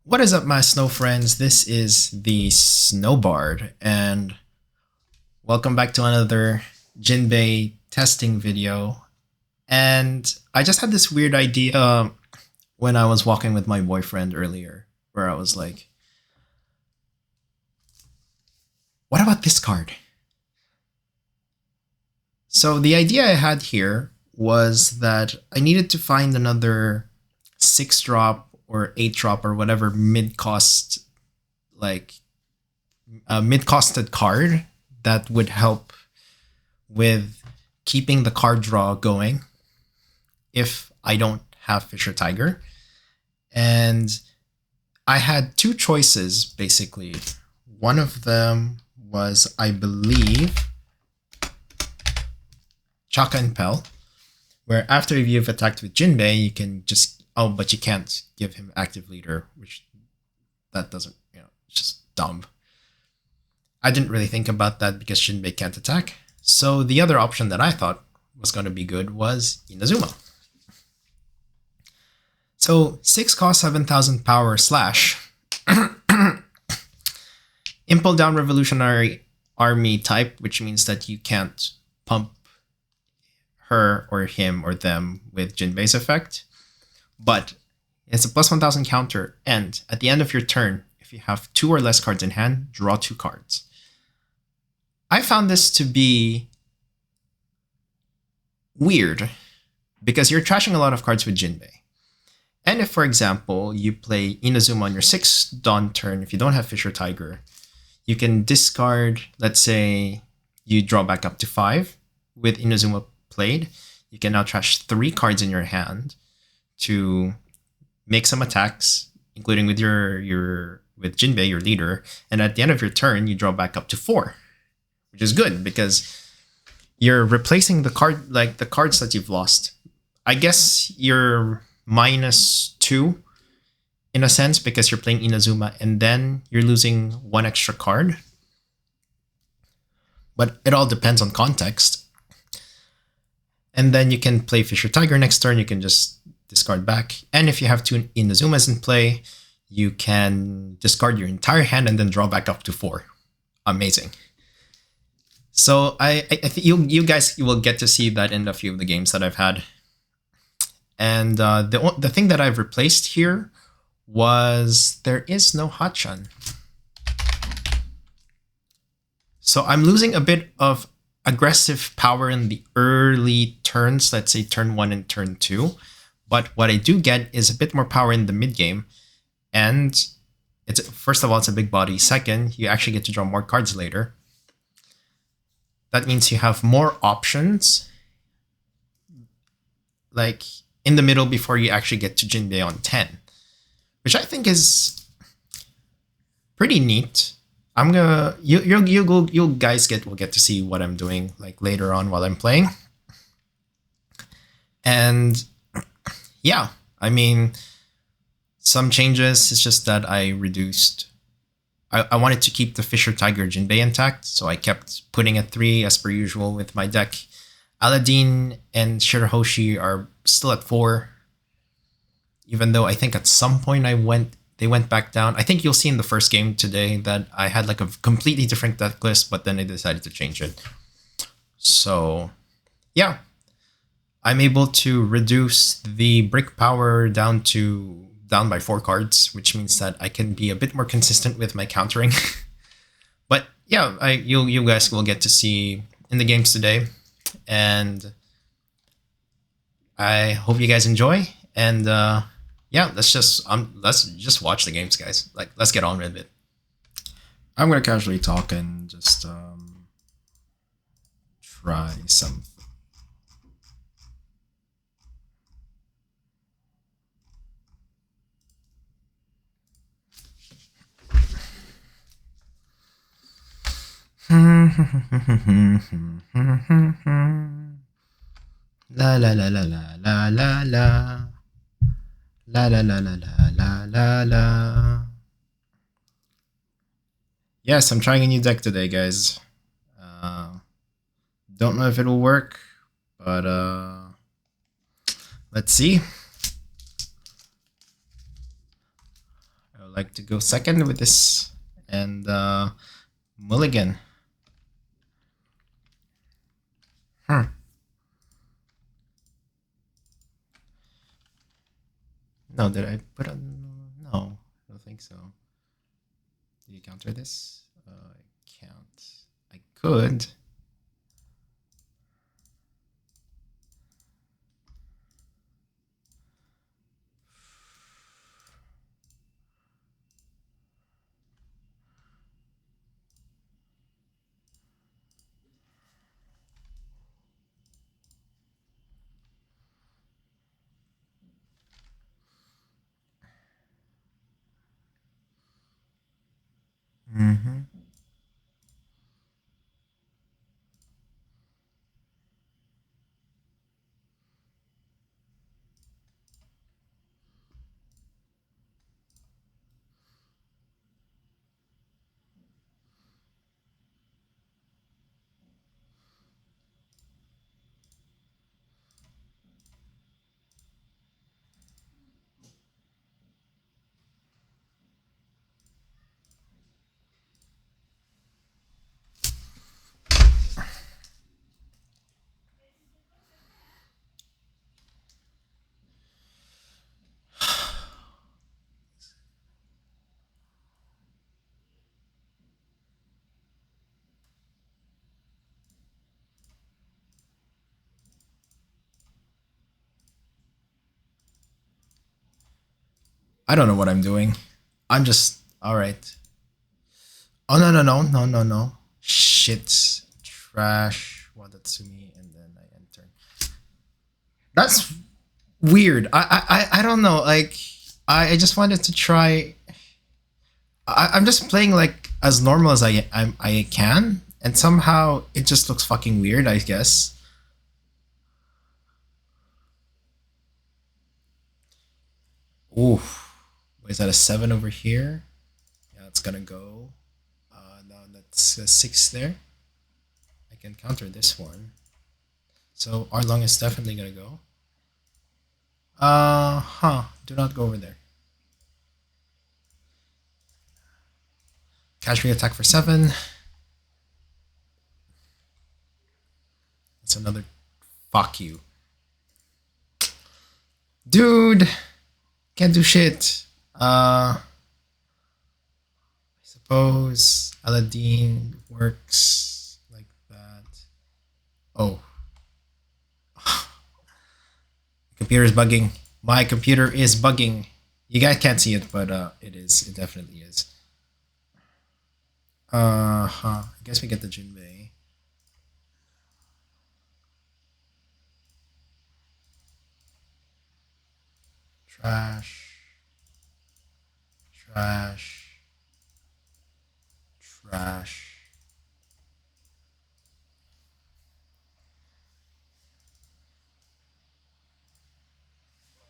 What is up, my snow friends? This is the Snowbard, and welcome back to another Jinbe testing video. And I just had this weird idea when I was walking with my boyfriend earlier, where I was like, what about this card? So the idea I had here was that I needed to find another 6-drop or 8-drop or whatever mid-cost, like mid-costed card that would help with keeping the card draw going if I don't have Fisher Tiger. And I had two choices, basically. One of them was, I believe, Chaka and Pell, where after you've attacked with Jinbe, you can just, but you can't give him active leader, which that doesn't, it's just dumb. I didn't really think about that because Jinbe can't attack. So the other option that I thought was going to be good was Inazuma. So 6 cost, 7,000 power slash. Impel down revolutionary army type, which means that you can't pump her or him or them with Jinbei's effect. But it's a plus 1,000 counter, and at the end of your turn, if you have 2 or less cards in hand, draw 2 cards. I found this to be weird because you're trashing a lot of cards with Jinbe. And if, for example, you play Inazuma on your 6th Dawn turn, if you don't have Fisher Tiger, you can discard, let's say you draw back up to 5 with Inazuma played. You can now trash 3 cards in your hand to make some attacks, including with with Jinbe, your leader, and at the end of your turn, you draw back up to 4, which is good because you're replacing the cards that you've lost. I guess you're -2 in a sense because you're playing Inazuma, and then you're losing 1 extra card. But it all depends on context. And then you can play Fisher Tiger next turn. You can just discard back. And if you have 2 Inazumas in play, you can discard your entire hand and then draw back up to 4. Amazing. So I think you guys will get to see that in a few of the games that I've had. And the thing that I've replaced here was there is no Hatchan. So I'm losing a bit of aggressive power in the early turns, let's say turn 1 and turn 2. But what I do get is a bit more power in the mid game. And it's, first of all, it's a big body. Second, you actually get to draw more cards later. That means you have more options, like in the middle before you actually get to Jinbe on 10, which I think is pretty neat. I'm gonna you guys will get to see what I'm doing like later on while I'm playing. And yeah, I mean, some changes. It's just that I reduced. I wanted to keep the Fisher Tiger Jinbe intact, so I kept putting at 3 as per usual with my deck. Aladdin and Shirahoshi are still at 4, even though I think at some point they went back down. I think you'll see in the first game today that I had like a completely different deck list, but then I decided to change it. So yeah, I'm able to reduce the brick power down by 4 cards, which means that I can be a bit more consistent with my countering. But yeah, you guys will get to see in the games today, and I hope you guys enjoy. And yeah, let's just watch the games, guys. Like, let's get on with it. I'm gonna casually talk and just try something. La la la la la la la la. La la la la la la la la. Yes, I'm trying a new deck today, guys. Don't know if it'll work, but let's see. I would like to go second with this and mulligan. No, did I put on? No, I don't think so. Did you counter this? I can't. I could. Mm-hmm. I don't know what I'm doing. I'm just all right. Oh no. Shit. Trash. Wadatsumi, and then I enter. That's weird. I don't know. Like I just wanted to try. I'm just playing like as normal as I can, and somehow it just looks fucking weird. I guess. Ooh, is that a 7 over here? Yeah, it's gonna go. No, that's a 6 there. I can counter this one. So Arlong is definitely gonna go. Do not go over there. Casualty attack for 7. That's another fuck you. Dude! Can't do shit. I suppose Aladdin works like that. Oh. Computer is bugging. My computer is bugging. You guys can't see it, but it is. It definitely is. I guess we get the Jinbe. Trash. Trash. Trash.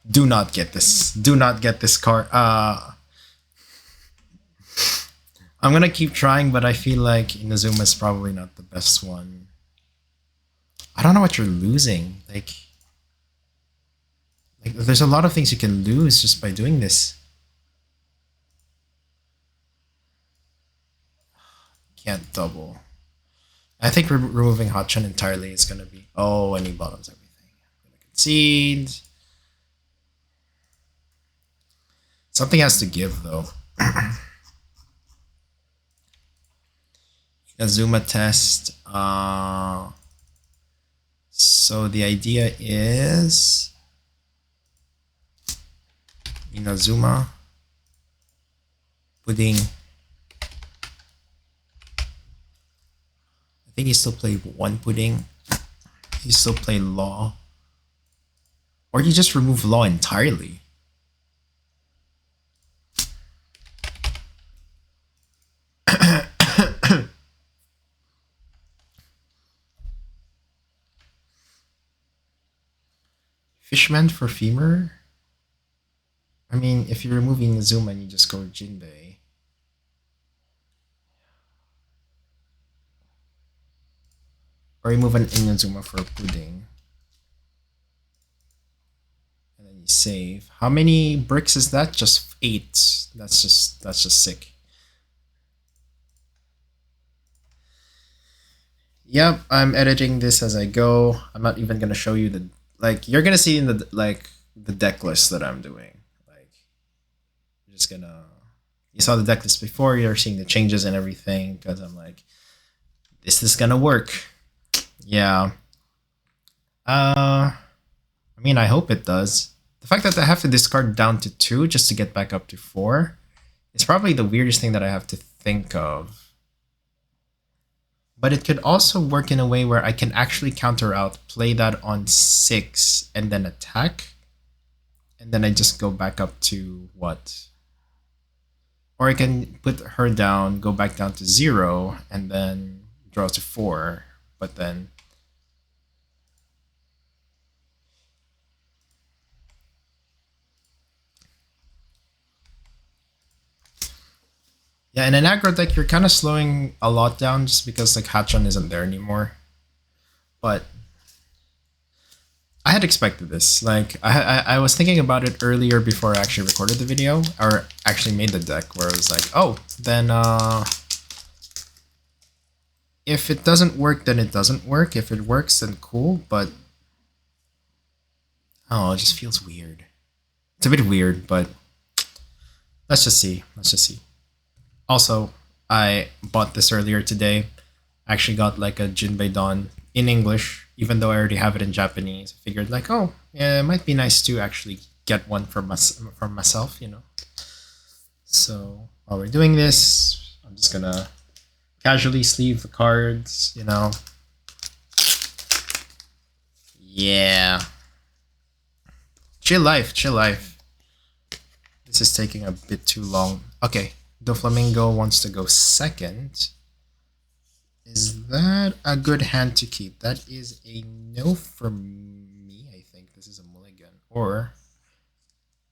Do not get this. Do not get this card. I'm gonna keep trying, but I feel like Inazuma is probably not the best one. I don't know what you're losing. Like there's a lot of things you can lose just by doing this. Can't double. I think removing Hatchan entirely is gonna be. Oh, and he bottoms everything. I'm gonna concede. Something has to give though. Inazuma test. So the idea is Inazuma, pudding. I think you still play one pudding. You still play law. Or you just remove law entirely. Fishman for femur? I mean, if you're removing Inazuma and you just go Jinbe. Or remove an Inazuma for pudding. And then you save. How many bricks is that? Just 8. That's just sick. Yep, I'm editing this as I go. I'm not even gonna show you the you're gonna see in the deck list that I'm doing. You're just gonna you saw the deck list before, you're seeing the changes and everything, because I'm like, this is gonna work. Yeah. I mean, I hope it does. The fact that I have to discard down to 2 just to get back up to 4 is probably the weirdest thing that I have to think of. But it could also work in a way where I can actually counter out, play that on 6, and then attack. And then I just go back up to what? Or I can put her down, go back down to 0, and then draw to 4. But then... yeah, in an aggro deck, you're kind of slowing a lot down just because Hatchan isn't there anymore. But I had expected this. I was thinking about it earlier before I actually recorded the video, or actually made the deck, where I was like, oh, then if it doesn't work, then it doesn't work. If it works, then cool. But oh, it just feels weird. It's a bit weird, but let's just see. Let's just see. Also, I bought this earlier today. I actually got a Jinbe Don in English, even though I already have it in Japanese. I figured oh, yeah, it might be nice to actually get one for myself, you know. So while we're doing this, I'm just gonna casually sleeve the cards, you know. Yeah. Chill life, chill life. This is taking a bit too long. Okay. The Flamingo wants to go second. Is that a good hand to keep? That is a no for me. I think this is a mulligan. Or,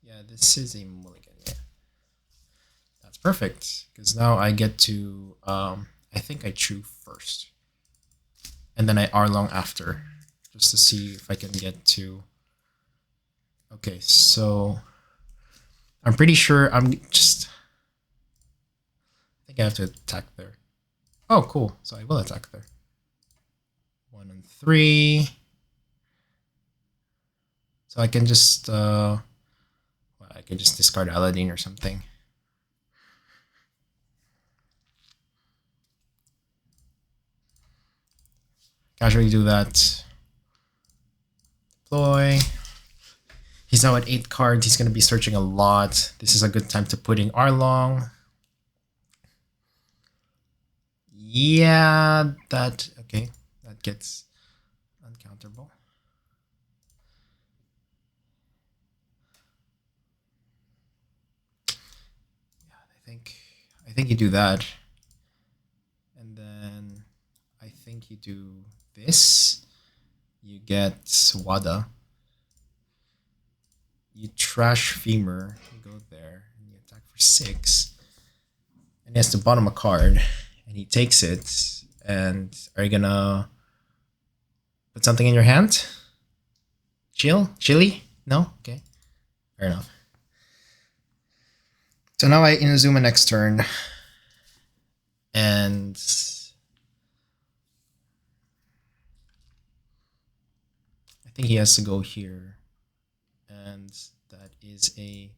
yeah, this is a mulligan. Yeah, that's perfect. Because now I get to, I think I chew first. And then I R-long after. Just to see if I can get to... okay, so... I'm pretty sure I'm just... I have to attack there. Oh, cool. So I will attack there. 1 and 3. So I can just well, I can just discard Aladdin or something. Casually do that. Deploy. He's now at 8 cards. He's going to be searching a lot. This is a good time to put in Arlong. Yeah, okay, that gets uncounterable. Yeah, I think you do that. And then I think you do this. You get Wada. You trash Femur, you go there, and you attack for 6. And he has to bottom a card. And he takes it, and are you gonna put something in your hand? Chili? No? Okay. Fair enough. So now I Inazuma next turn. And I think he has to go here. And that is a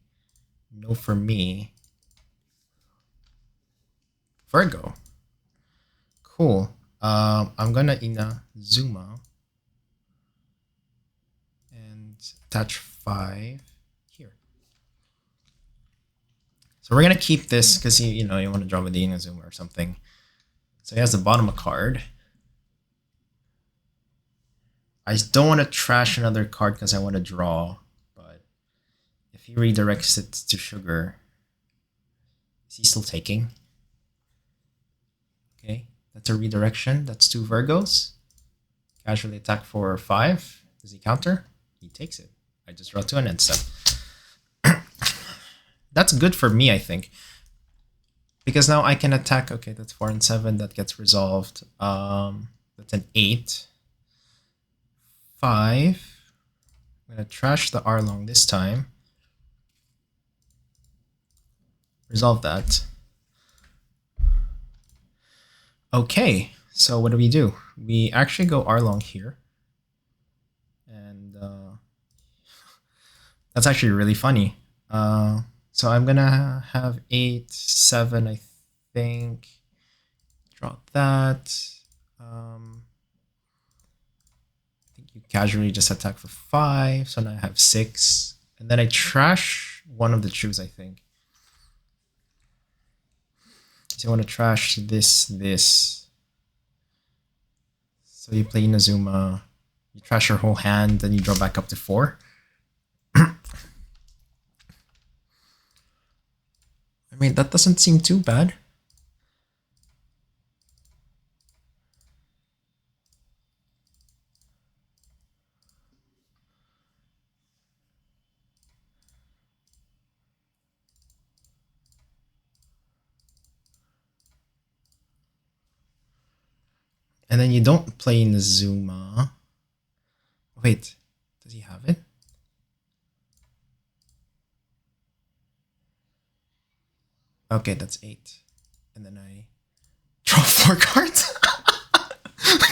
no for me. Virgo. Cool. I'm gonna Inazuma and attach 5 here. So we're gonna keep this because you want to draw with the Inazuma or something. So he has the bottom a card. I don't want to trash another card because I want to draw, but if he redirects it to sugar, is he still taking? Okay. That's a redirection. That's 2 Virgos. Casually attack for 5. Does he counter? He takes it. I just draw 2 and end step. That's good for me, I think. Because now I can attack. Okay, that's 4 and 7. That gets resolved. That's an 8. 5. I'm I'm gonna trash the Arlong this time. Resolve that. Okay, so what do? We actually go Arlong here. And that's actually really funny. So I'm gonna have 8, 7, I think. Draw that. I think you casually just attack for 5, so now I have 6. And then I trash one of the choose, I think. So I want to trash this. So you play Inazuma, you trash your whole hand, then you draw back up to 4. I mean, that doesn't seem too bad. And then you don't play Inazuma. Wait, does he have it? Okay, that's 8. And then I draw 4 cards.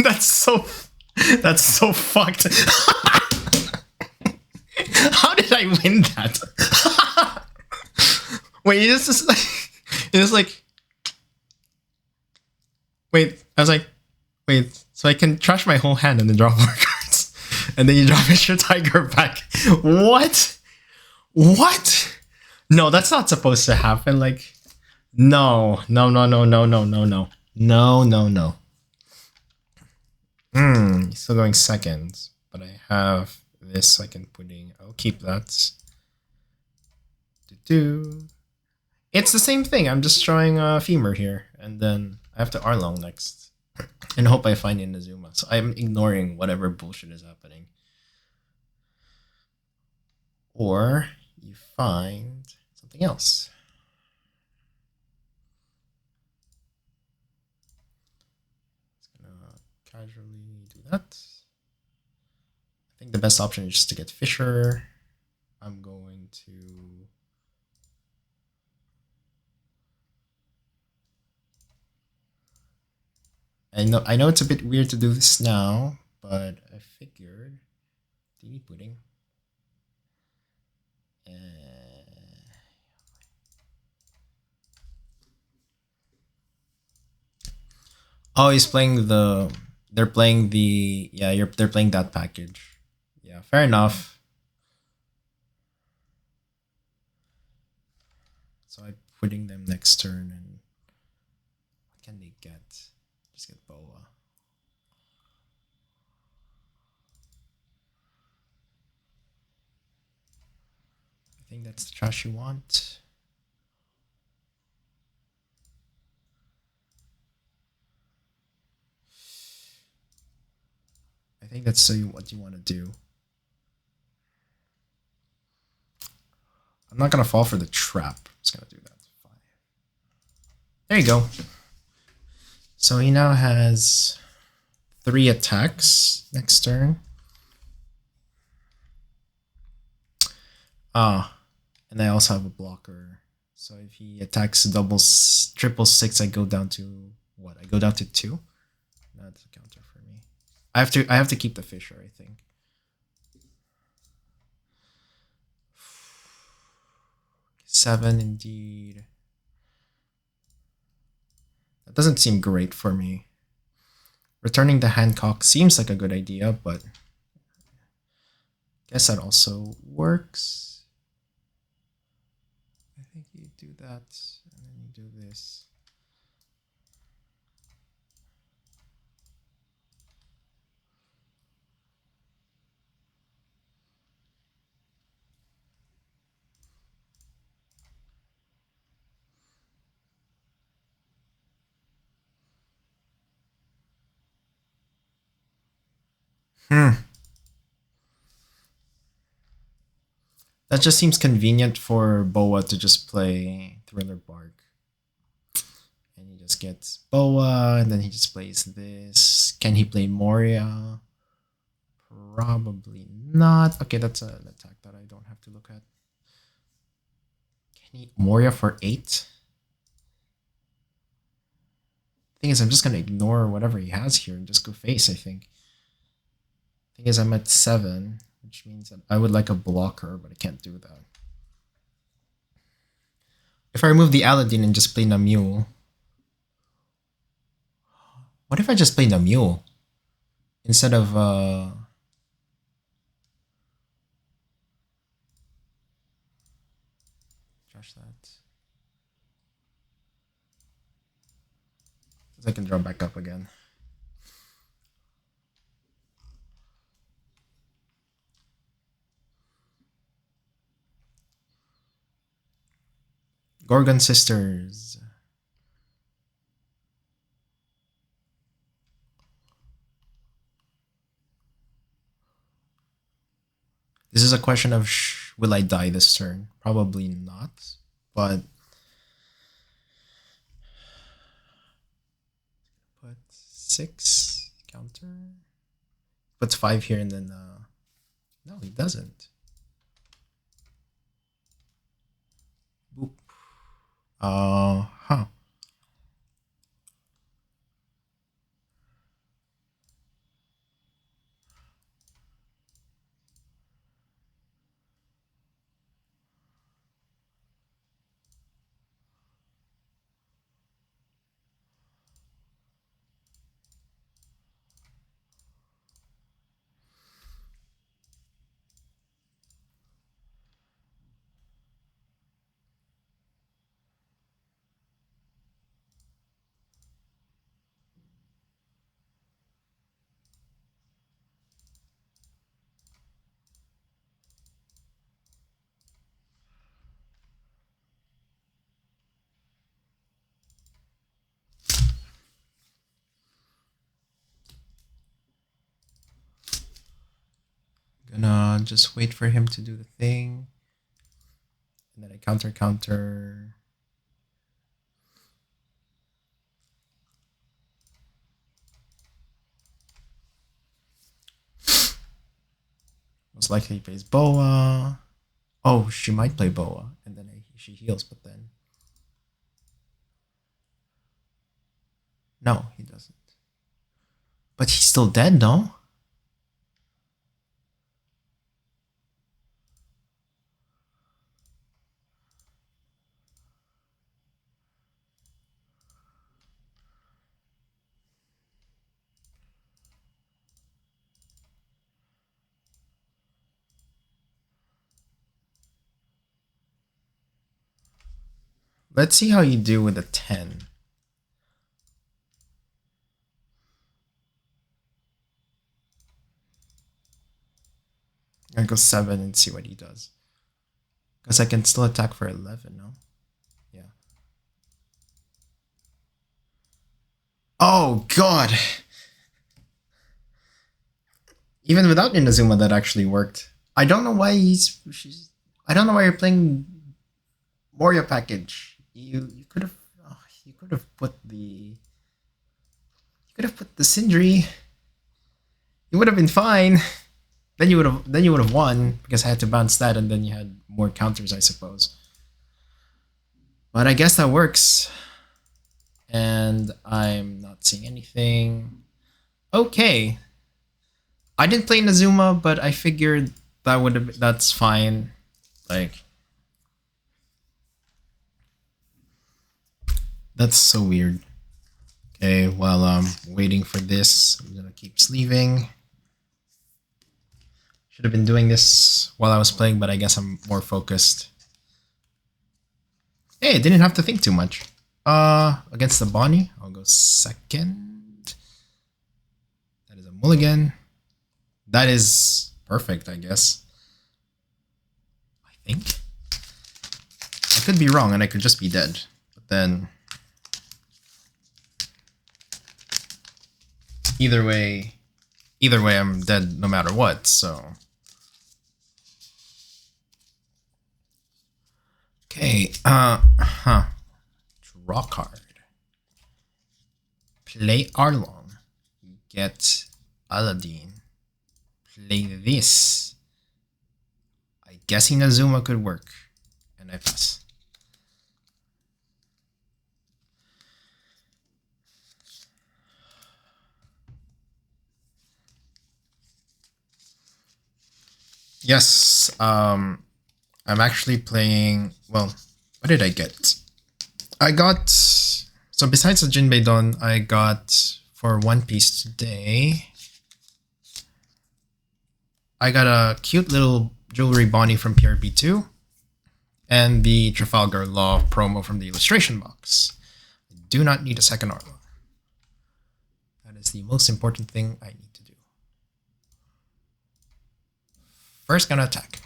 That's so fucked. How did I win that? Wait, it's just like wait, I was like, wait, so I can trash my whole hand and then draw 4 cards. And then you draw Mr. Tiger back. What? What? No, that's not supposed to happen. Like, no. Still going seconds, but I have this I can put in. I'll keep that. It's the same thing. I'm just drawing a femur here, and then I have to Arlong next, and hope I find Inazuma. So I'm ignoring whatever bullshit is happening. Or you find something else. Just gonna casually do that. I think the best option is just to get Fisher. I'm going to I know it's a bit weird to do this now, but I figured DD pudding. Oh, he's playing the. They're playing the. Yeah, they're playing that package. Yeah, fair enough. So I'm putting them next turn, and what can they get? Just get Boa. I think that's the trash you want. I think that's what you want to do. I'm not going to fall for the trap. I'm just going to do that. 5. There you go. So he now has 3 attacks next turn. And I also have a blocker. So if he attacks doubles, triple 6, I go down to what? I go down to 2. That's a counter for me. I have to keep the Fisher, I think. Seven indeed. That doesn't seem great for me. Returning the Hancock seems like a good idea, but I guess that also works. I think you do that, and then you do this. That just seems convenient for Boa to just play Thriller Bark. And he just gets Boa, and then he just plays this. Can he play Moria? Probably not. Okay, that's an attack that I don't have to look at. Can he Moria for 8? Thing is, I'm just gonna ignore whatever he has here and just go face, I think. Thing is, I'm at 7, which means that I would like a blocker, but I can't do that. If I remove the Aladdin and just play Namule. What if I just play Namule? Instead of trash that. Because I can draw back up again. Gorgon Sisters. This is a question of will I die this turn? Probably not, but put 6 counter. Puts 5 here and then no, he doesn't. Boop. Huh. Gonna just wait for him to do the thing. And then I counter. Most likely he plays Boa. Oh, she might play Boa. And then she heals, but then... No, he doesn't. But he's still dead, no? Let's see how you do with a 10. I'm gonna go 7 and see what he does. Because I can still attack for 11, no? Yeah. Oh, God! Even without Inazuma, that actually worked. I don't know why I don't know why you're playing Moria package. You could have put the Sindri. You would have been fine. Then you would have won because I had to bounce that and then you had more counters, I suppose. But I guess that works. And I'm not seeing anything. Okay. I didn't play Inazuma, but I figured that's fine. Like, that's so weird. Okay, while I'm waiting for this, I'm gonna keep sleeving. Should have been doing this while I was playing, but I guess I'm more focused. Hey, I didn't have to think too much. Against the Bonney, I'll go second. That is a mulligan. That is perfect, I guess. I think. I could be wrong and I could just be dead. But then... Either way I'm dead no matter what, so... Okay, Draw card. Play Arlong. Get Aladdin. play this. I guess Inazuma could work. And I pass. Yes, I'm actually playing, well, what did I get? I got, so besides the Jinbe Don, I got for One Piece today, I got a cute little Jewelry Bonnie from PRB2 and the Trafalgar Law promo from the illustration box. I do not need a second Arlo. That is the most important thing I need to do. First, gonna attack.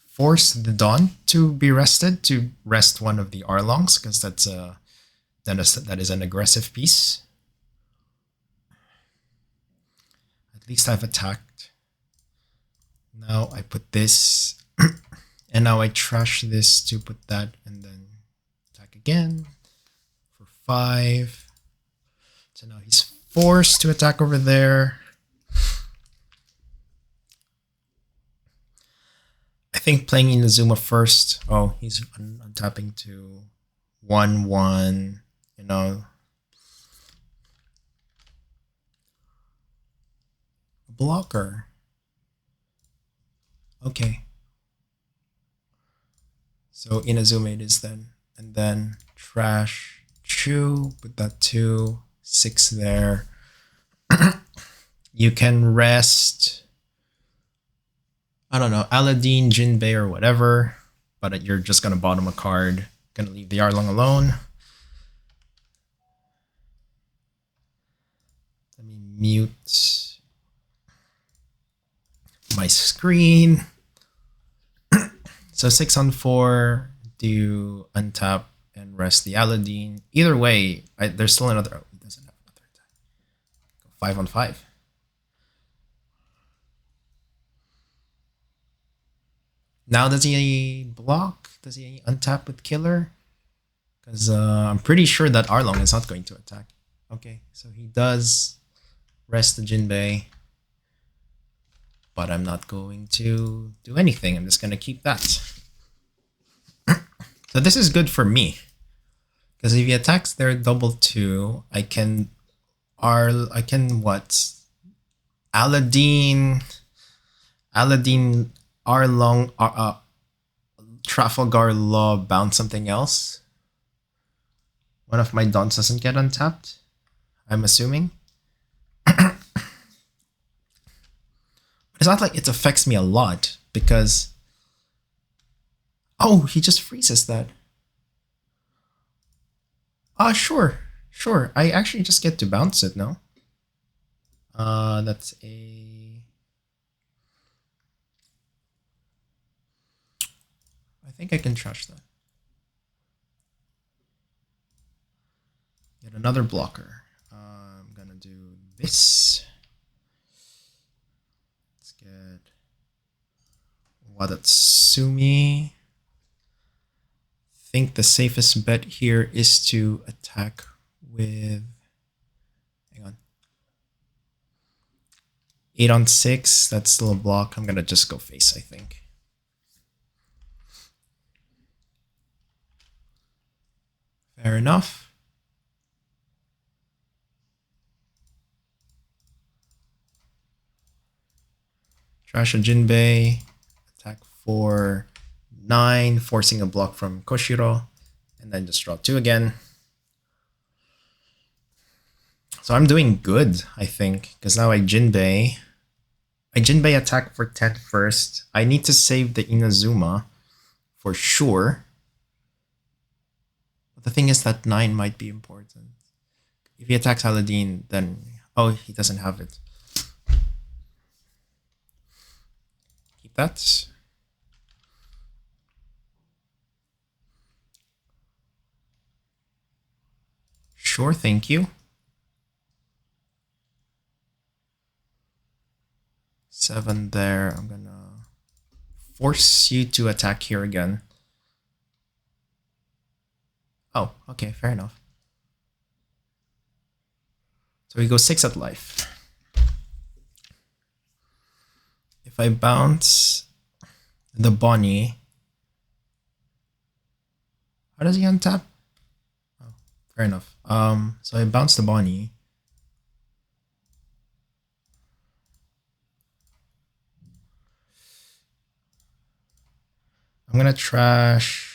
Force the Dawn to be rested, to rest one of the Arlongs, because that is an aggressive piece. At least I've attacked. Now I put this, and now I trash this to put that, and then attack again for 5. So now he's forced to attack over there. I think playing Inazuma first. Oh, he's untapping to 1/1. You know, blocker. Okay. So Inazuma it is then, and then trash Chew. Put that 2, 6 there. You can rest, I don't know, Aladdin, Jinbe, or whatever, but you're just gonna bottom a card. Gonna leave the Arlong alone. Let me mute my screen. So 6 on 4, do untap and rest the Aladdin. Either way, there's still another. Oh, he doesn't have another attack. Go 5 on 5. Now does he block? Does he untap with killer? Because I'm pretty sure that Arlong is not going to attack. Okay, so he does rest the Jinbei. But I'm not going to do anything. I'm just going to keep that. So this is good for me. Because if he attacks their double 2, I can what? Aladdin, Arlong, Trafalgar Law bounce something else. One of my dons doesn't get untapped, I'm assuming. It's not like it affects me a lot because, oh, he just freezes that. Sure. I actually just get to bounce it, no? That's a... I think I can trash that. Get another blocker. I'm gonna do this. Let's get Wadatsumi. I think the safest bet here is to attack with, hang on, 8 on 6. That's still a block. I'm gonna just go face, I think. Fair enough. Trash a Jinbei. Attack for 9, forcing a block from Koshiro, and then just draw 2 again. So I'm doing good, I think, because now I Jinbei attack for 10 first. I need to save the Inazuma for sure. But the thing is that 9 might be important. If he attacks Aladdin, then, oh, he doesn't have it. Keep that. Sure, thank you. 7 there. I'm gonna force you to attack here again. Oh, okay, fair enough. So we go 6 at life. if I bounce the Bonney, how does he untap? Oh, fair enough. So I bounce the Bonney. I'm gonna trash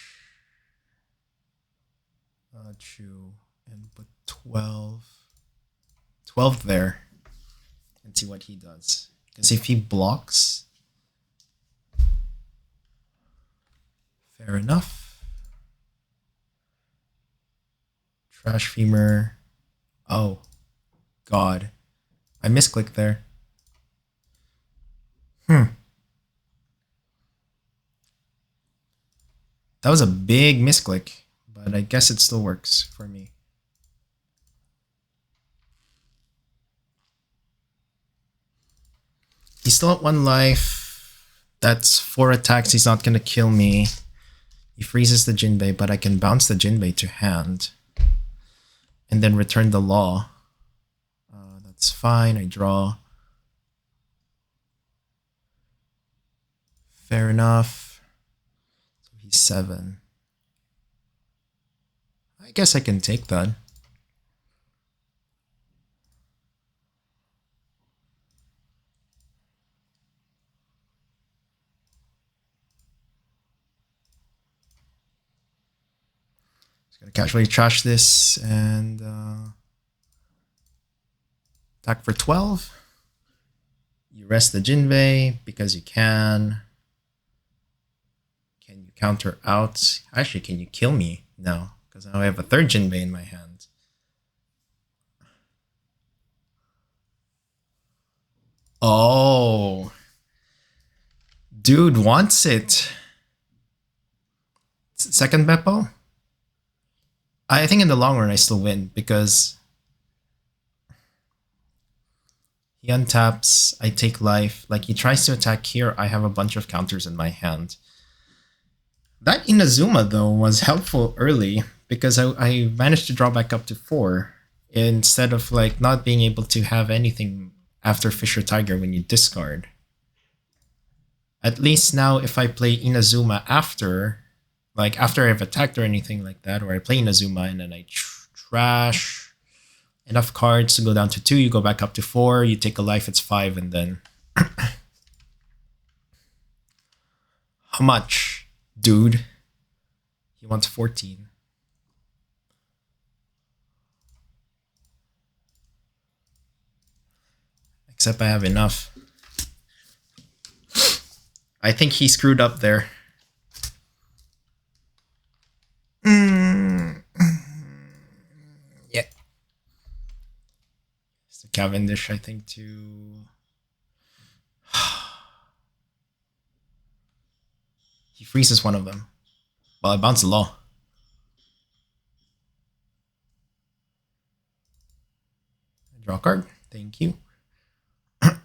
Chu and put 12 there and see what he does. Because if he blocks, fair enough. Trash femur. Oh, God. I misclicked there. That was a big misclick, but I guess it still works for me. He's still at 1 life. That's 4 attacks. He's not going to kill me. He freezes the Jinbe, but I can bounce the Jinbe to hand. And then return the Law. That's fine. I draw. Fair enough. So he's 7. I guess I can take that. Gonna casually trash this and attack for 12. You rest the Jinbe because you can. Can you counter out? Actually, can you kill me? No, because now I have a 3rd Jinbe in my hand. Oh. Dude wants it. 2nd Beppo? I think in the long run I still win because he untaps, I take life. Like he tries to attack here, I have a bunch of counters in my hand. That Inazuma though was helpful early because I managed to draw back up to 4 instead of like not being able to have anything after Fisher Tiger when you discard. At least now if I play Inazuma after, like after I've attacked or anything like that, or I play Inazuma and then I trash enough cards to go down to 2, you go back up to 4, you take a life, it's 5, and then... How much, dude? He wants 14. Except I have enough. I think he screwed up there. Yeah. It's the Cavendish, I think, too. He freezes one of them. Well, I bounce the Law. I draw a card. Thank you. So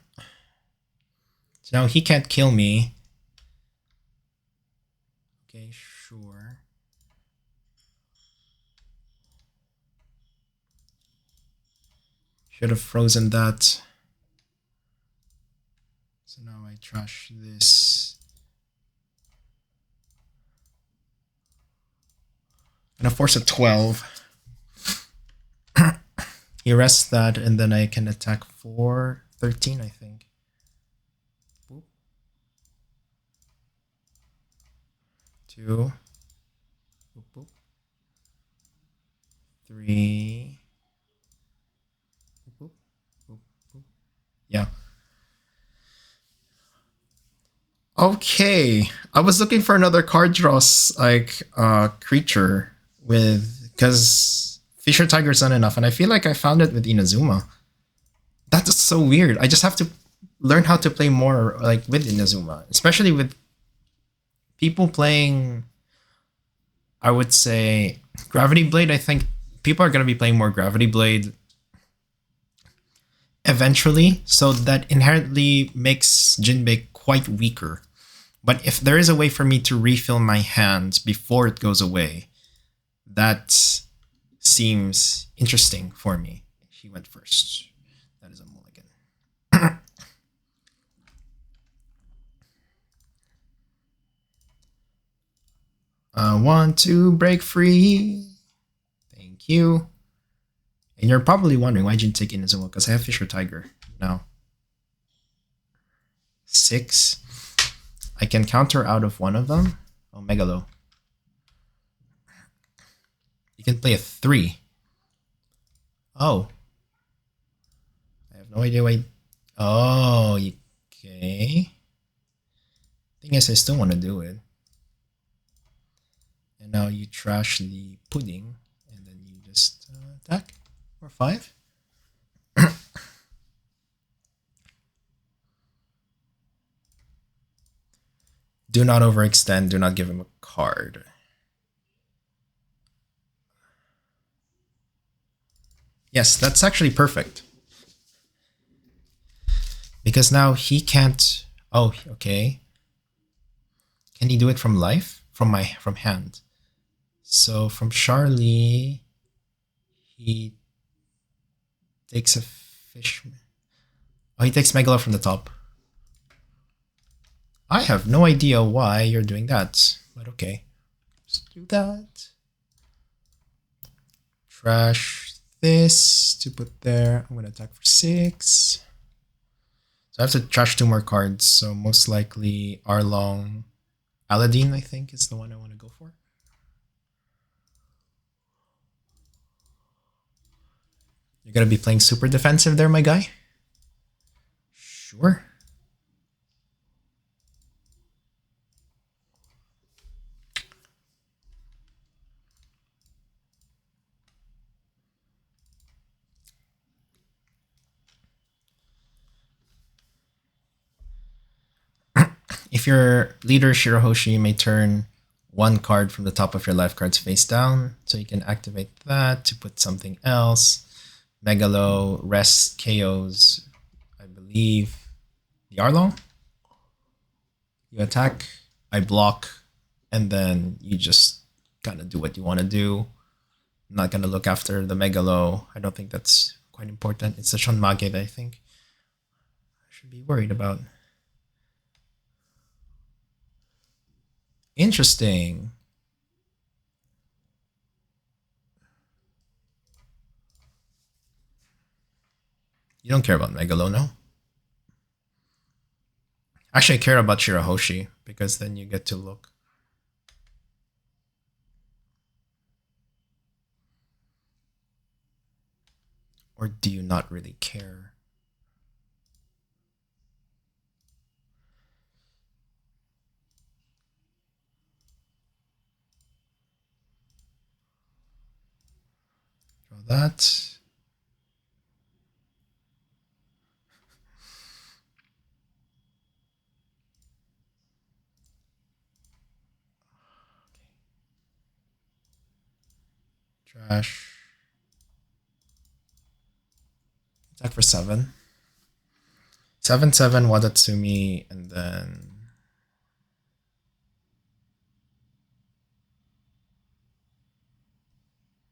now he can't kill me. Okay, sure. Should have frozen that. So now I trash this. I'm gonna force a 12. He rests that, and then I can attack for 13, I think. Boop. 2. Boop, boop. 3. Boop, boop, boop. Yeah. Okay, I was looking for another card draw like creature with, because Fisher Tiger's not enough, and I feel like I found it with Inazuma. That's so weird. I just have to learn how to play more like with Inazuma, especially with people playing, I would say, Gravity Blade. I think people are going to be playing more Gravity Blade eventually, so that inherently makes Jinbe quite weaker. But if there is a way for me to refill my hand before it goes away, that seems interesting for me. He went first. That is a mulligan. I want to break free. Thank you. And you're probably wondering why didn't you take Inazuma? Because I have Fisher Tiger now. 6. I can counter out of one of them. Oh, Megalo. You can play a 3. Oh. I have no idea why. Oh, okay. Thing is, I still want to do it. And now you trash the pudding, and then you just attack for 5. Do not overextend. Do not give him a card. Yes, that's actually perfect. Because now he can't. Oh, okay. Can he do it from life? From hand. So from Charlie, he takes a fish. Oh, he takes Megalo from the top. I have no idea why you're doing that, but okay. Just do that. Trash this to put there. I'm gonna attack for 6. So I have to trash 2 more cards. So most likely Arlong Aladdin, I think, is the one I want to go for. You're gonna be playing super defensive there, my guy? Sure. If your leader Shirahoshi, you may turn 1 card from the top of your life cards face down. So you can activate that to put something else. Megalo, rest, KOs, I believe, the Arlong. You attack, I block, and then you just kind of do what you want to do. I'm not going to look after the Megalo. I don't think that's quite important. It's the Shonmage that I think I should be worried about. Interesting. You don't care about Megalo, no? Actually, I care about Shirahoshi, because then you get to look. Or do you not really care? Draw that. Trash. Attack for 7. 7/7 Wadatsumi, and then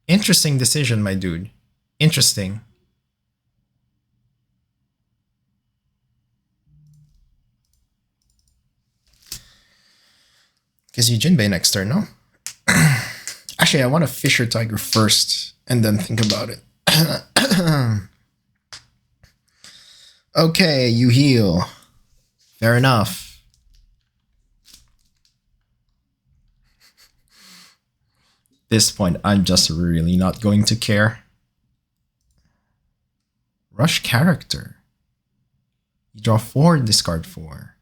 interesting decision, my dude. Interesting. Because you Jinbe next turn, no? Actually, I want a Fisher Tiger first, and then think about it. Okay, you heal. Fair enough. At this point, I'm just really not going to care. Rush character. You draw 4, discard 4.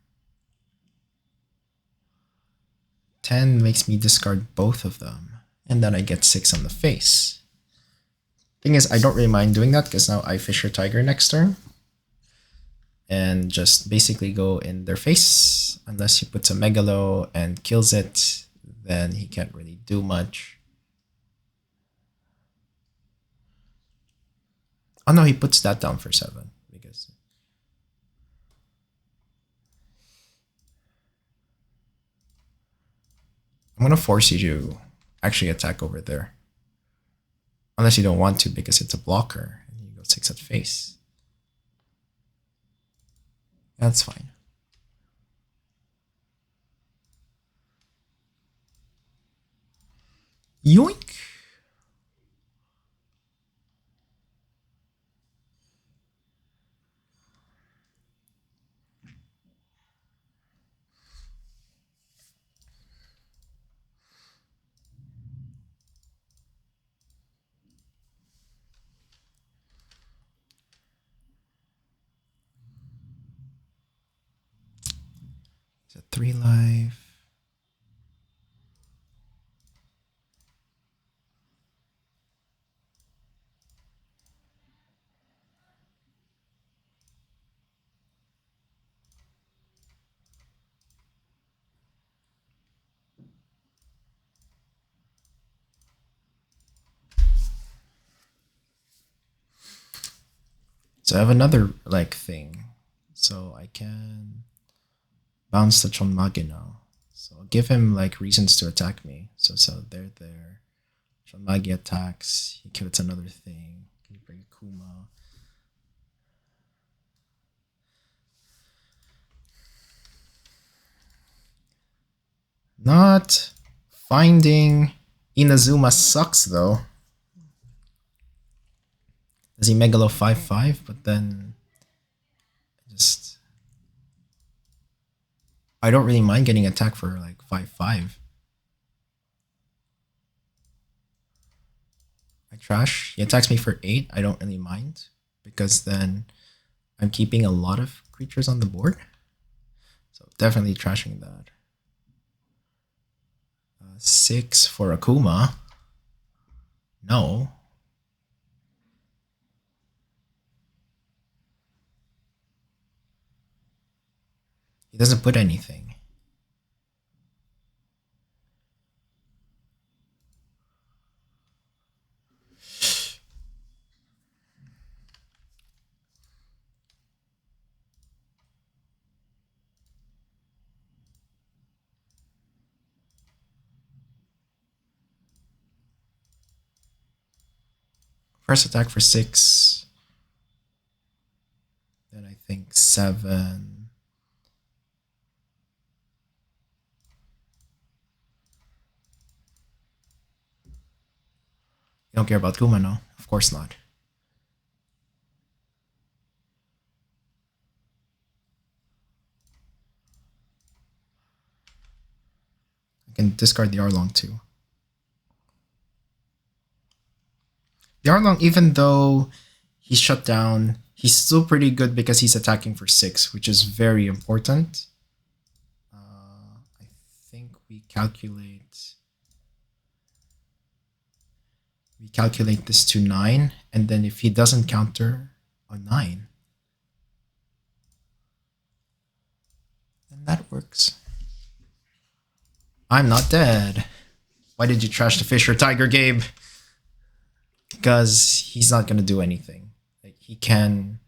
10 makes me discard both of them. And then I get 6 on the face. Thing is, I don't really mind doing that because now I Fisher Tiger next turn. And just basically go in their face. Unless he puts a Megalo and kills it, then he can't really do much. Oh no, he puts that down for 7. Because I'm going to force you to actually attack over there. Unless you don't want to because it's a blocker. And you go 6 at face. That's fine. Yoink! Is it 3 life? So I have another like thing. So I can bounce the Chonmage now. So I'll give him like reasons to attack me. So they're there. Chonmage attacks. He gives another thing. Can you bring Kuma? Not finding Inazuma sucks though. Does he Megalo 5-5? But then I don't really mind getting attacked for like 5-5. I trash. He attacks me for 8. I don't really mind because then I'm keeping a lot of creatures on the board. So definitely trashing that. 6 for Akuma. No. He doesn't put anything. First attack for 6. Then I think 7. You don't care about Kuma, no? Of course not. I can discard the Arlong too. The Arlong, even though he's shut down, he's still pretty good because he's attacking for 6, which is very important. I think we calculate this to 9, and then if he doesn't counter on 9, then that works. I'm not dead. Why did you trash the Fisher Tiger, Gabe? Because he's not gonna do anything. Like he can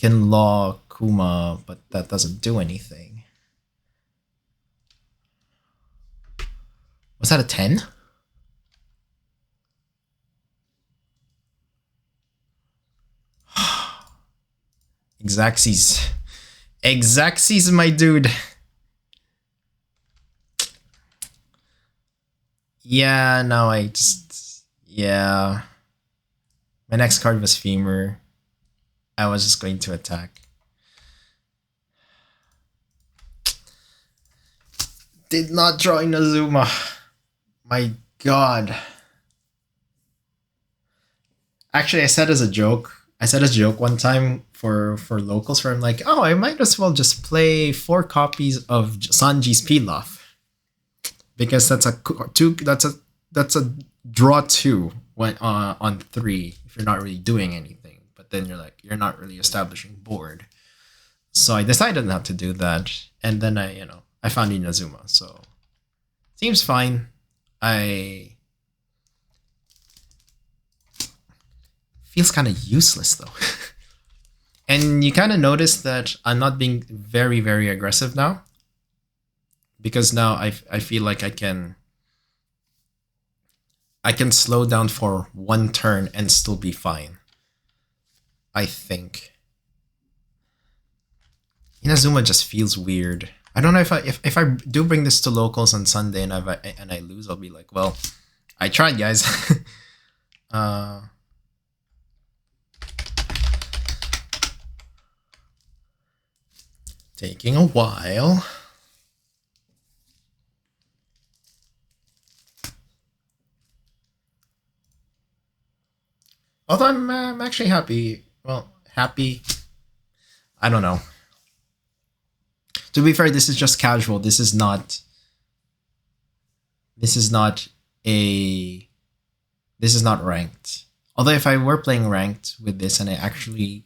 law Kuma, but that doesn't do anything. Was that a 10? Exacxies, my dude. Yeah, no, yeah. My next card was Femur. I was just going to attack. Did not draw Inazuma. My god. Actually, I said as a joke one time for locals where I'm like, oh, I might as well just play 4 copies of Sanji's Pilaf. Because that's a draw 2 when on 3 if you're not really doing anything. But then you're not really establishing board. So I decided not to do that, and then I found Inazuma. So seems fine. Feels kind of useless though. And you kind of notice that I'm not being very, very aggressive now. Because now I feel like I can slow down for 1 turn and still be fine. I think. Inazuma just feels weird. I don't know if I do bring this to locals on Sunday and I lose, I'll be like, well, I tried, guys. Taking a while. Although I'm actually happy. Well, happy. I don't know. To be fair, this is just casual. This is not ranked. Although if I were playing ranked with this and I actually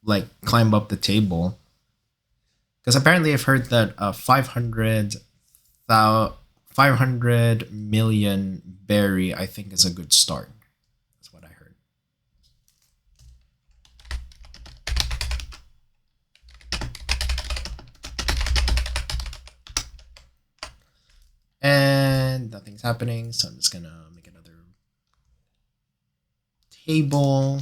like climb up the table, because apparently I've heard that 500 million berry I think is a good start. That's what I heard. And nothing's happening, so I'm just gonna make another table.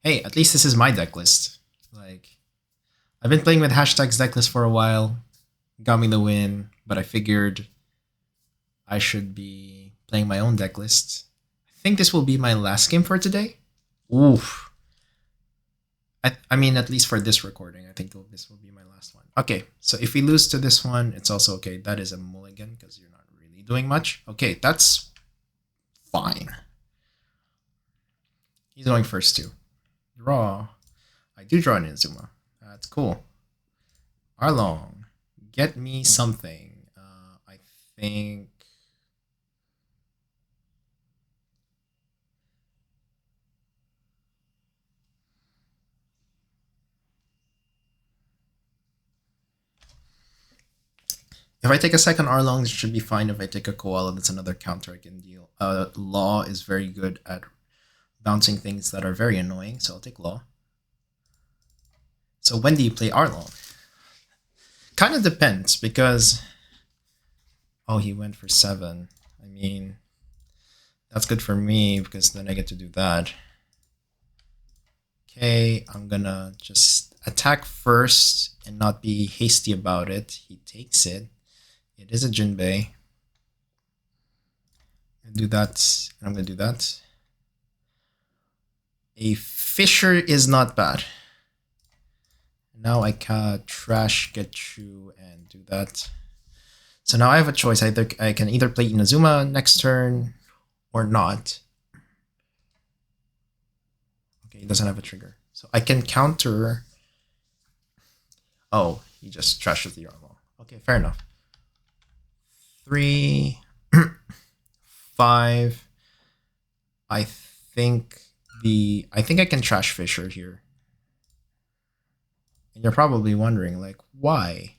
Hey, at least this is my deck list. Like, I've been playing with hashtags deck list for a while. Got me the win, but I figured I should be playing my own deck list. I think this will be my last game for today. Oof. I mean, at least for this recording, I think this will be my last one. Okay, so if we lose to this one, it's also okay. That is a mulligan because you're not really doing much. Okay, that's fine. He's going first too. Draw. I do draw an Inazuma. That's cool. Arlong, get me something. I think. If I take a second Arlong, it should be fine. If I take a Koala, that's another counter I can deal. Law is very good at bouncing things that are very annoying, so I'll take Law. So when do you play Arlong? Kind of depends, because... Oh, he went for 7. I mean, that's good for me, because then I get to do that. Okay, I'm gonna just attack first and not be hasty about it. He takes it. It is a Jinbe. I'm gonna do that, and I'm gonna do that. A Fisher is not bad. Now I can trash get you and do that. So now I have a choice. I can either play Inazuma next turn or not. Okay, he doesn't have a trigger. So I can counter. Oh, he just trashes the Yarmall. Okay, fair enough. 3, 5. I think I can trash Fisher here. And you're probably wondering, like, why?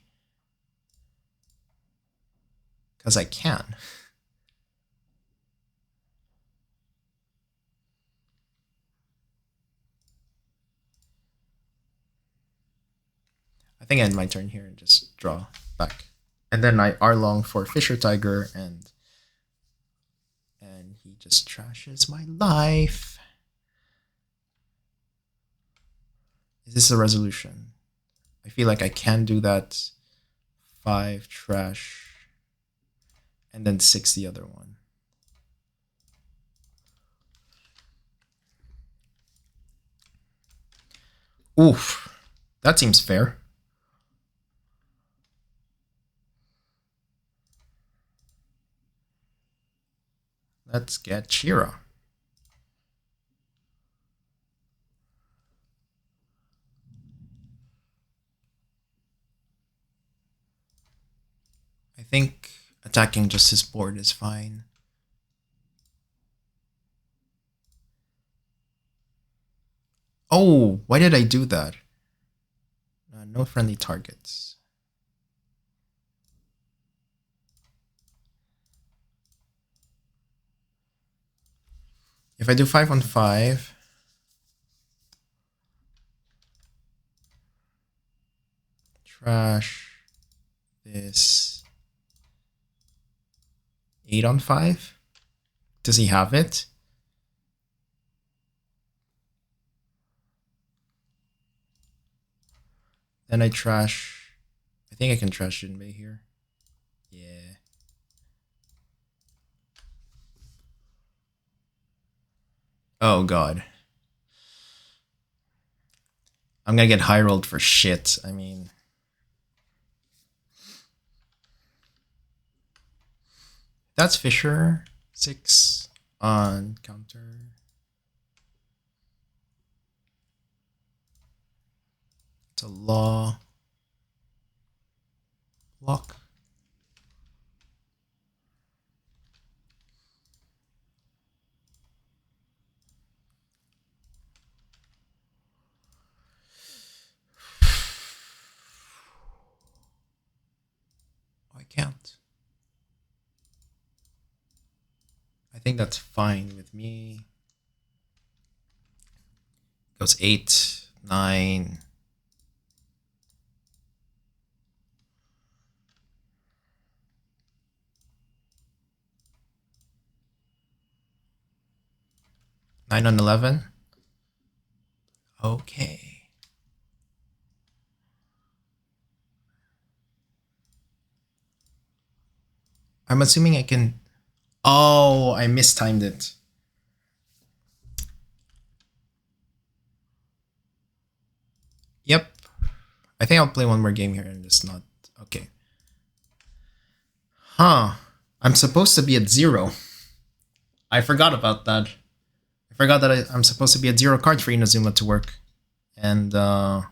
Because I can. I think I end my turn here and just draw back. And then I Arlong for Fisher Tiger, and he just trashes my life. Is this a resolution? I feel like I can do that. 5 trash, and then 6 the other one. Oof, that seems fair. Let's get Shira. I think attacking just his board is fine. Oh, why did I do that? No friendly targets. If I do 5 on 5, trash this 8 on 5. Does he have it? Then I trash. I think I can trash Jinbe here. Yeah. Oh god. I'm gonna get high rolled for shit. I mean. That's Fisher. 6 on counter. It's a law. Lock. Oh, I can't. I think that's fine with me. Goes 8, 9. Nine on 11. Okay. I'm assuming I can. Oh, I mistimed it. Yep. I think I'll play one more game here and just not. Okay. Huh. I'm supposed to be at 0. I forgot about that. I forgot that I'm supposed to be at 0 cards for Inazuma to work. And does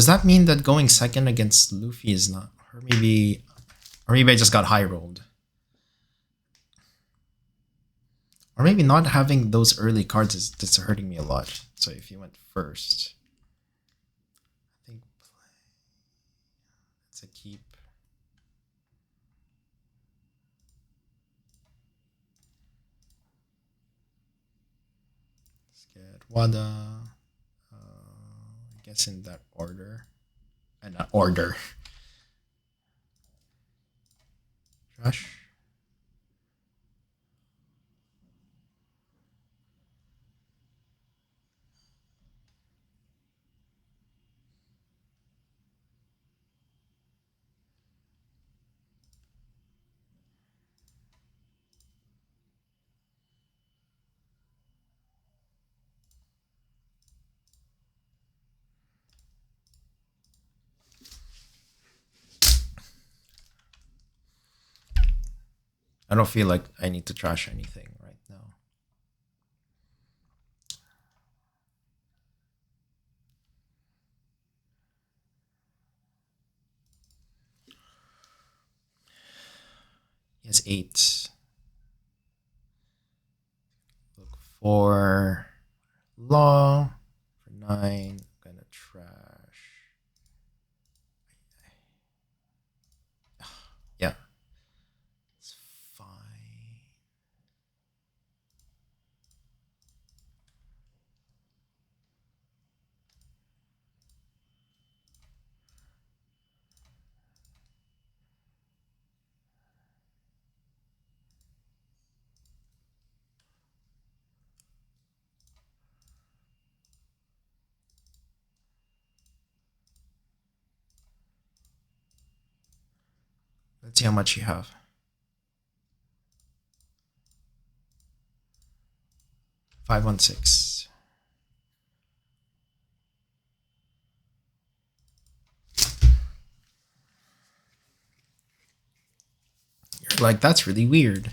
that mean that going second against Luffy is not? Or maybe I just got high rolled. Or maybe not having those early cards is that's hurting me a lot. So if you went first, I think it's a keep. Let's get Wada. I guess in that order. And not order. Trash. I don't feel like I need to trash anything right now. He has 8. Look for law. For 9, I'm gonna trash. Yeah. It's fine. Let's see how much you have. 516. You're like, that's really weird.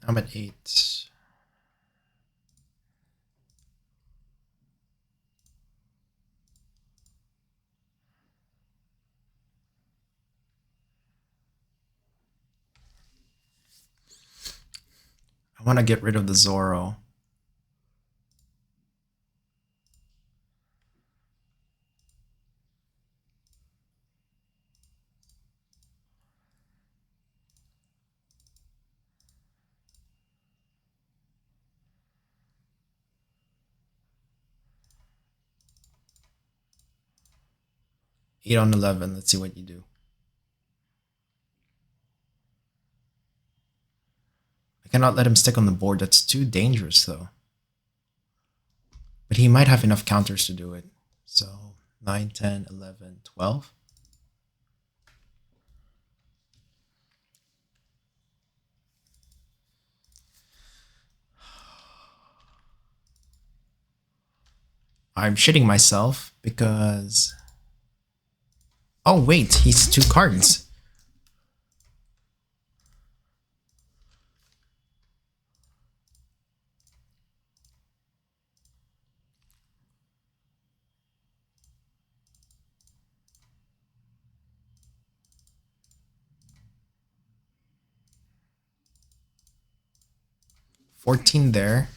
I'm at 8. I want to get rid of the Zoro. 8 on 11. Let's see what you do. I cannot let him stick on the board. That's too dangerous, though. But he might have enough counters to do it. So 9, 10, 11, 12. I'm shitting myself because... Oh, wait, he's 2 cards. $14 there.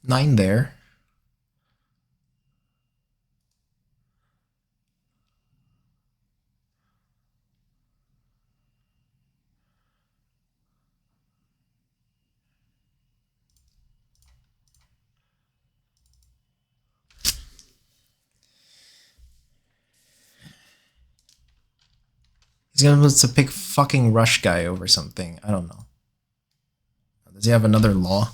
$9 there. He's gonna to pick fucking Rush Guy over something. I don't know. Does he have another law?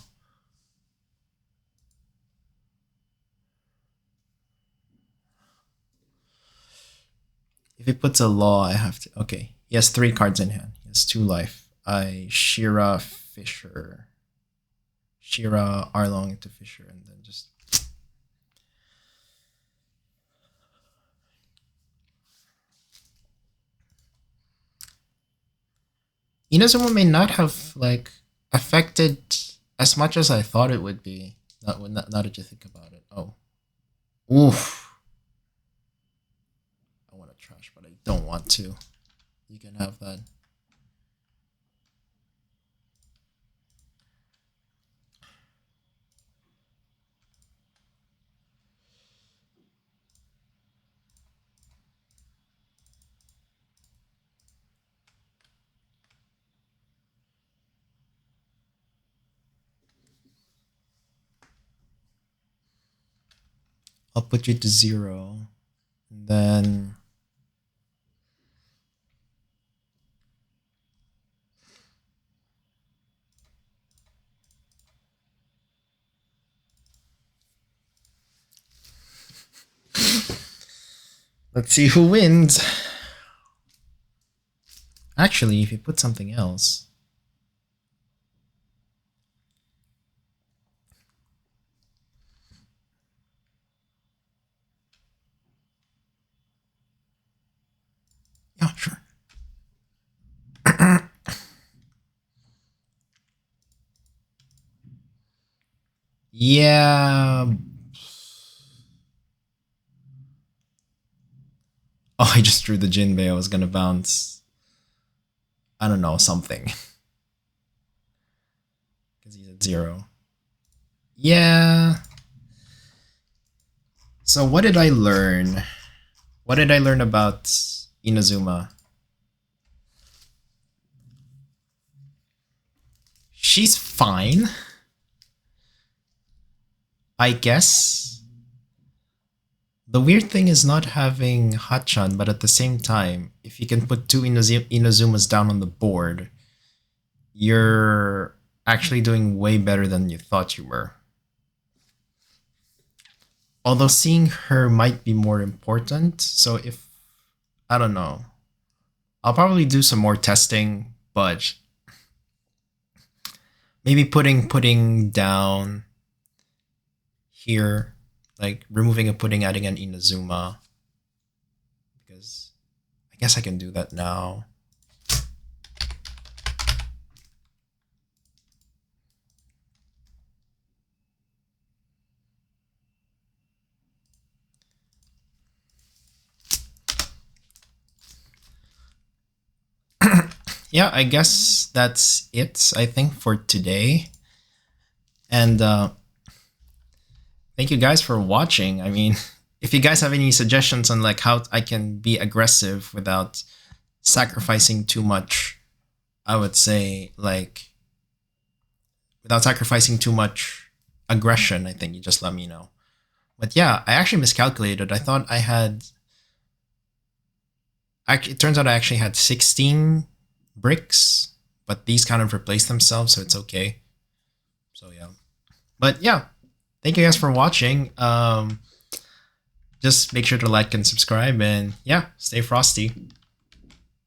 If he puts a law, I have to... Okay. He has 3 cards in hand. He has 2 life. Shira, Fisher. Shira, Arlong into Fisher, and then just... Inazuma may not have, like, affected as much as I thought it would be. Now that you think about it. Oh. Oof. I want to trash, but I don't want to. You can have that. I'll put you to 0. And then... Let's see who wins. Actually, if you put something else... Yeah, sure. Yeah. Oh, I just drew the Jinbe. I was gonna bounce. I don't know, something. Because he's at 0. Yeah. So what did I learn? What did I learn about Inazuma? She's fine, I guess. The weird thing is not having Hatchan, but at the same time, if you can put 2 Inazumas down on the board, you're actually doing way better than you thought you were. Although seeing her might be more important, so if... I don't know. I'll probably do some more testing, but... Maybe putting down here, like removing a pudding, adding an Inazuma. Because I guess I can do that now. Yeah, I guess that's it, I think, for today. And thank you guys for watching. I mean, if you guys have any suggestions on like how I can be aggressive without sacrificing too much, I would say like without sacrificing too much aggression, I think you just let me know. But yeah, I actually miscalculated. I thought I had... It turns out I actually had 16 bricks, but these kind of replaced themselves, so it's okay. So yeah. But yeah, thank you guys for watching. Just make sure to like and subscribe, and yeah, stay frosty.